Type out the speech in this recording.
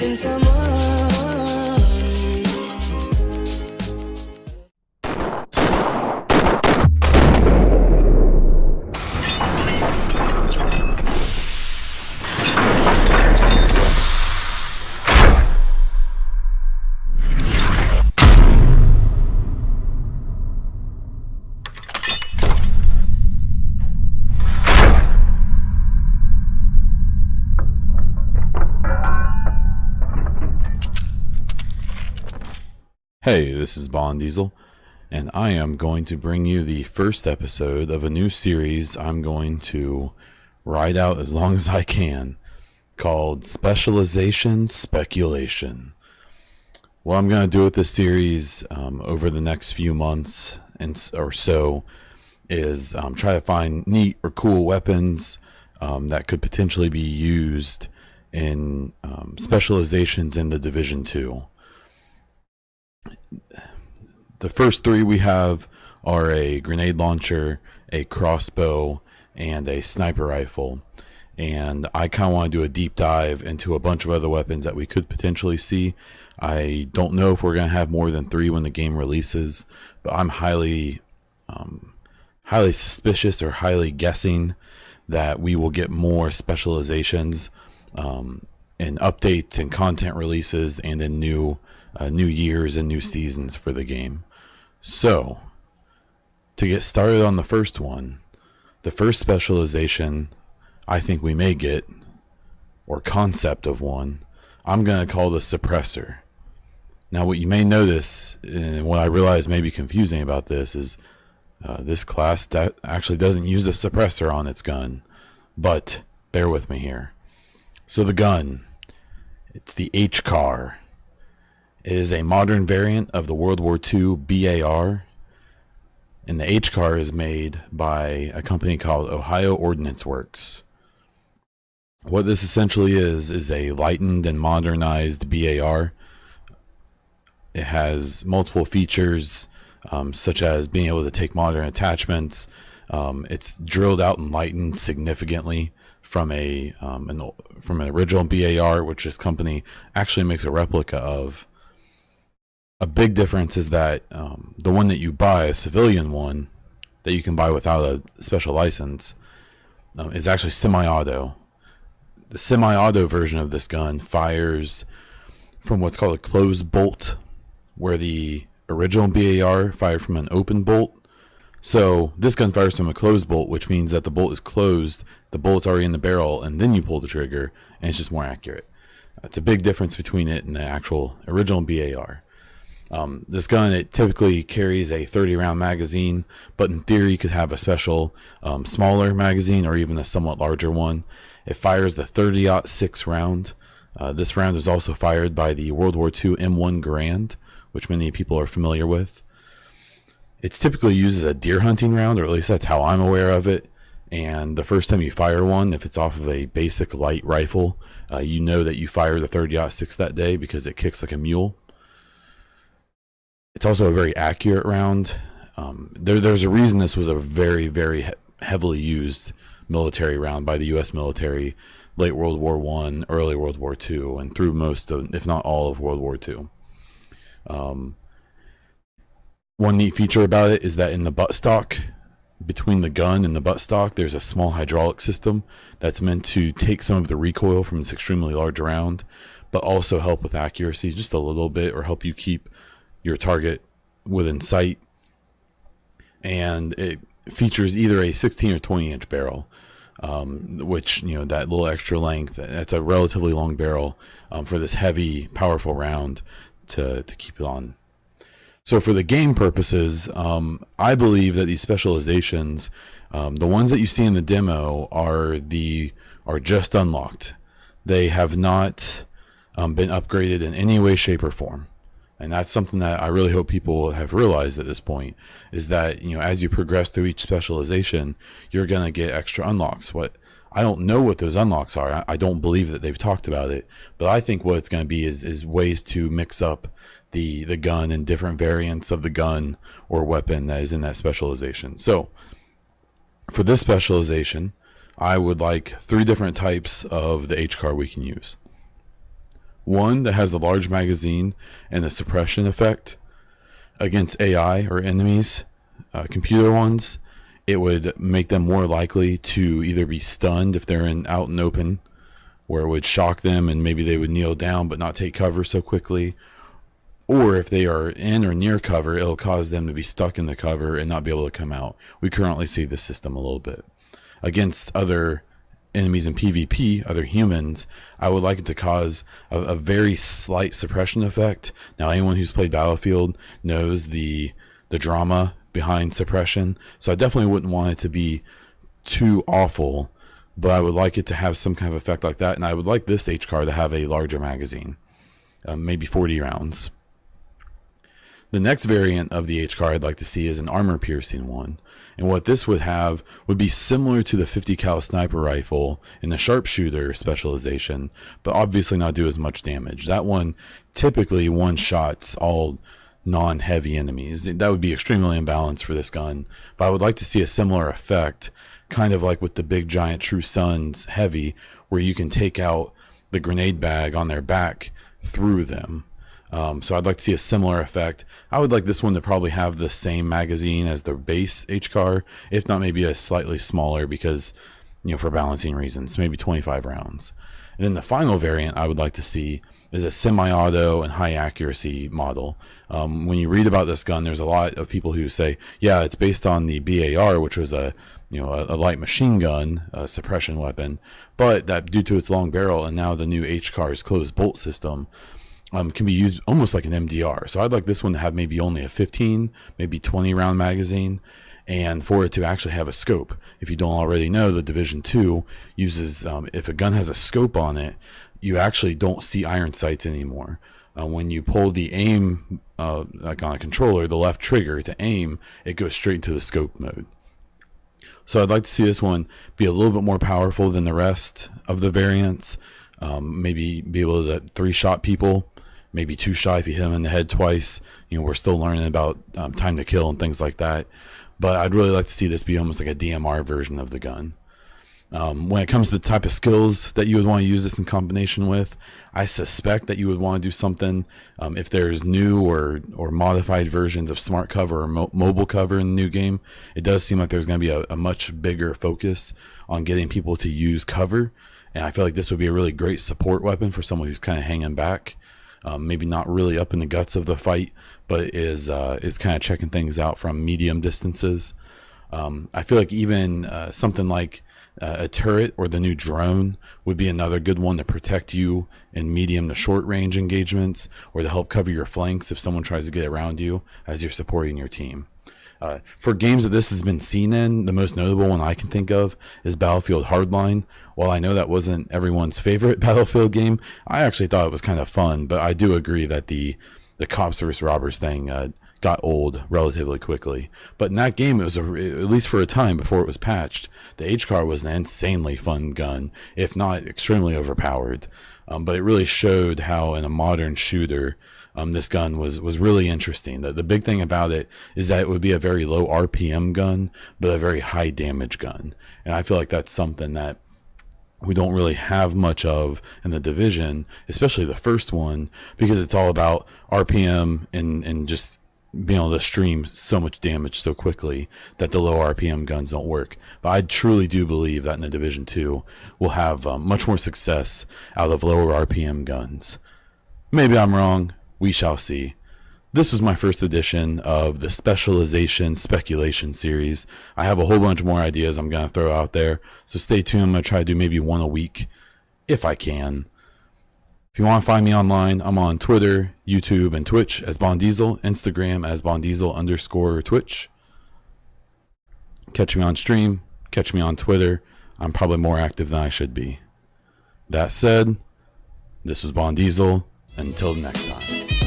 missing someone. Hey, this is Bond Diesel, and I am going to bring you the first episode of a new series I'm going to ride out as long as I can, called Specialization Speculation. What I'm going to do with this series over the next few months or so is try to find neat or cool weapons that could potentially be used in specializations in the Division 2. The first three we have are a grenade launcher, a crossbow, and a sniper rifle. And I kind of want to do a deep dive into a bunch of other weapons that we could potentially see. I don't know if we're going to have more than three when the game releases, but I'm highly suspicious or highly guessing that we will get more specializations in updates and content releases and in new years and new seasons for the game. So, to get started on the first one, the first specialization I think we may get, or concept of one, I'm going to call the Suppressor. Now, what you may notice, and what I realize may be confusing about this, is this class that actually doesn't use a suppressor on its gun, but bear with me here. So the gun, it's the HCAR. It is a modern variant of the World War II BAR, and the HCAR is made by a company called Ohio Ordnance Works. What this essentially is a lightened and modernized BAR. It has multiple features, such as being able to take modern attachments. It's drilled out and lightened significantly from an original BAR, which this company actually makes a replica of. A big difference is that the one that you buy, a civilian one that you can buy without a special license, is actually semi-auto. The semi-auto version of this gun fires from what's called a closed bolt, where the original BAR fired from an open bolt. So this gun fires from a closed bolt, which means that the bolt is closed, the bullet's already in the barrel, and then you pull the trigger, and it's just more accurate. It's a big difference between it and the actual original BAR. This gun, it typically carries a 30-round magazine, but in theory you could have a special smaller magazine or even a somewhat larger one. It fires the 30-06 round. This round was also fired by the World War II M1 Garand, which many people are familiar with. It's typically used as a deer hunting round, or at least that's how I'm aware of it. And the first time you fire one, if it's off of a basic light rifle, you know that you fire the 30-06 that day because it kicks like a mule. It's also a very accurate round. There's a reason this was a very, very heavily used military round by the U.S. military, late World War I, early World War II, and through most of, if not all of World War II. One neat feature about it is that in the buttstock, between the gun and the buttstock, there's a small hydraulic system that's meant to take some of the recoil from this extremely large round, but also help with accuracy just a little bit, or help you keep your target within sight. And it features either a 16 or 20 inch barrel, which, you know, that little extra length, that's a relatively long barrel for this heavy, powerful round to keep it on. So for the game purposes, I believe that these specializations, the ones that you see in the demo, are just unlocked. They have not been upgraded in any way, shape, or form. And that's something that I really hope people have realized at this point, is that, you know, as you progress through each specialization, you're going to get extra unlocks. I don't know what those unlocks are. I don't believe that they've talked about it, but I think what it's going to be is ways to mix up the gun and different variants of the gun or weapon that is in that specialization. So for this specialization, I would like 3 different types of the HCAR we can use. One that has a large magazine and a suppression effect against AI or enemies, computer ones. It would make them more likely to either be stunned if they're out and open, where it would shock them and maybe they would kneel down but not take cover so quickly. Or if they are in or near cover, it'll cause them to be stuck in the cover and not be able to come out. We currently see this system a little bit. Against other enemies in PvP, other humans, I would like it to cause a very slight suppression effect. Now, anyone who's played Battlefield knows the drama behind suppression, so I definitely wouldn't want it to be too awful, but I would like it to have some kind of effect like that, and I would like this HCAR to have a larger magazine, maybe 40 rounds. The next variant of the HCAR I'd like to see is an armor-piercing one. And what this would have would be similar to the 50 cal sniper rifle in the sharpshooter specialization, but obviously not do as much damage. That one typically one-shots all non-heavy enemies. That would be extremely imbalanced for this gun, but I would like to see a similar effect, kind of like with the big giant True Sun's heavy, where you can take out the grenade bag on their back through them. So I'd like to see a similar effect. I would like this one to probably have the same magazine as the base HCAR, if not maybe a slightly smaller, because, you know, for balancing reasons, maybe 25 rounds. And then the final variant I would like to see is a semi-auto and high accuracy model. When you read about this gun, there's a lot of people who say, yeah, it's based on the BAR, which was a light machine gun, a suppression weapon, but that due to its long barrel and now the new HCAR's closed bolt system, can be used almost like an MDR. So I'd like this one to have maybe only a 15, maybe 20 round magazine, and for it to actually have a scope. If you don't already know, the Division 2 uses, if a gun has a scope on it, you actually don't see iron sights anymore. When you pull the aim, like on a controller, the left trigger to aim, it goes straight into the scope mode. So I'd like to see this one be a little bit more powerful than the rest of the variants. Maybe be able to 3-shot people, maybe 2-shot if you hit them in the head twice. You know, we're still learning about time to kill and things like that. But I'd really like to see this be almost like a DMR version of the gun. When it comes to the type of skills that you would want to use this in combination with, I suspect that you would want to do something, if there's new or modified versions of smart cover or mobile cover in the new game, it does seem like there's going to be a much bigger focus on getting people to use cover. And I feel like this would be a really great support weapon for someone who's kind of hanging back, maybe not really up in the guts of the fight, but is kind of checking things out from medium distances. I feel like even something like a turret or the new drone would be another good one to protect you in medium to short range engagements, or to help cover your flanks if someone tries to get around you as you're supporting your team. For games that this has been seen in, the most notable one I can think of is Battlefield Hardline. While I know that wasn't everyone's favorite Battlefield game, I actually thought it was kind of fun, but I do agree that the cops versus robbers thing got old relatively quickly. But in that game, it was, at least for a time before it was patched, the HCAR was an insanely fun gun, if not extremely overpowered. But it really showed how in a modern shooter, this gun was really interesting. The big thing about it is that it would be a very low RPM gun, but a very high damage gun. And I feel like that's something that we don't really have much of in the Division, especially the first one, because it's all about RPM and just being able to stream so much damage so quickly that the low RPM guns don't work. But I truly do believe that in the Division 2 we'll have much more success out of lower RPM guns. Maybe I'm wrong. We shall see. This was my first edition of the Specialization Speculation series. I have a whole bunch more ideas I'm going to throw out there, so stay tuned. I'm going to try to do maybe one a week, if I can. If you want to find me online, I'm on Twitter, YouTube, and Twitch as BondDiesel, Instagram as BondDiesel_Twitch. Catch me on stream, catch me on Twitter. I'm probably more active than I should be. That said, this was BondDiesel. Until next time.